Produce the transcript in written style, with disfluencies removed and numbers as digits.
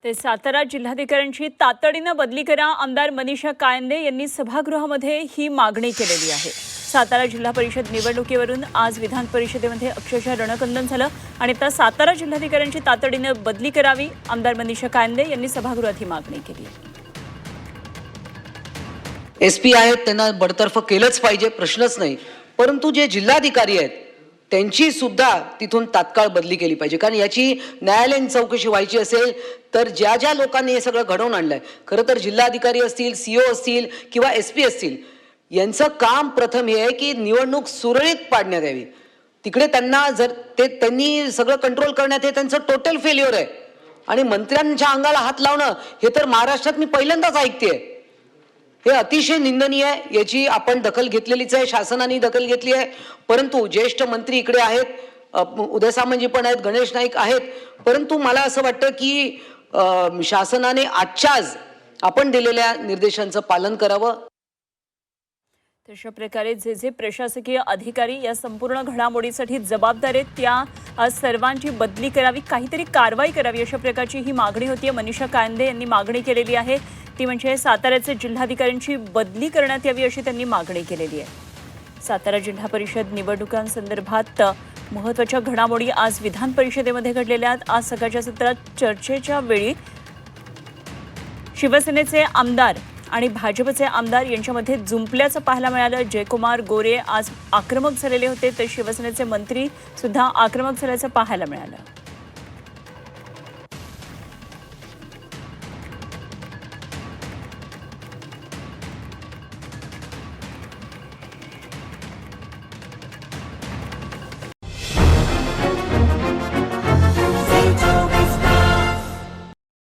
ते सातारा जिल्हाधिकाऱ्यांची तातडीने बदली करा। आमदार मनीषा कायंदे यांनी सभागृहामध्ये ही मागणी केलेली आहे। सातारा जिल्हा परिषद निवडणुकीवरून आज विधान परिषदेमध्ये अक्षरशः रणकंदन झालं आणि आता सातारा जिल्हाधिकाऱ्यांची तातडीने बदली करावी। आमदार मनीषा कायंदे यांनी सभागृहात ही मागणी केली। एसपी आहेत त्यांना बडतर्फ केलंच पाहिजे, प्रश्नच नाही, परंतु जे जिल्हाधिकारी आहेत त्यांची सुद्धा तिथून तात्काळ बदली केली पाहिजे। कारण याची न्यायालयीन चौकशी व्हायची असेल तर ज्या ज्या लोकांनी हे सगळं घडवून आणलंय, खरं तर जिल्हाधिकारी असतील, सीओ असतील किंवा एसपी असतील, यांचं काम प्रथम हे आहे की निवडणूक सुरळीत पाडण्यात यावी। तिकडे त्यांना जर त्यांनी सगळं कंट्रोल करण्यात हे त्यांचं टोटल फेल्युअर आहे। आणि मंत्र्यांच्या अंगाला हात लावणं हे तर महाराष्ट्रात मी पहिल्यांदाच ऐकतेय। हे अतिशय निंदनीय आहे। याची आपण दखल घेतलेलीच आहे, शासनाने दखल घेतली आहे, परंतु ज्येष्ठ मंत्री इकडे आहेत, उदय सामंतजी पण आहेत, गणेश नाईक आहेत, परंतु मला असं वाटतं की शासनाने आजच्या आज आपण दिलेल्या निर्देशांचं पालन करावं। तशा प्रकारे जे प्रशासकीय अधिकारी या संपूर्ण घडामोडीसाठी जबाबदार आहेत त्या सर्वांची बदली करावी, काहीतरी कारवाई करावी, अशा प्रकारची ही मागणी होती। मनीषा कायंदे यांनी मागणी केलेली आहे, ती म्हणजे साताऱ्याचे जिल्हाधिकाऱ्यांची बदली करण्यात यावी अशी त्यांनी मागणी केलेली आहे। सातारा जिल्हा परिषद निवडणुकांसंदर्भात महत्त्वाच्या घडामोडी आज विधान परिषदेमध्ये घडलेल्या आहेत। आज सकाळच्या सत्रात चर्चेच्या वेळी शिवसेनेचे आमदार आणि भाजपचे आमदार यांच्यामध्ये जुंपल्याचं पाहायला मिळालं। जयकुमार गोरे आज आक्रमक झालेले होते, तर शिवसेनेचे मंत्री सुद्धा आक्रमक झाल्याचं पाहायला मिळालं।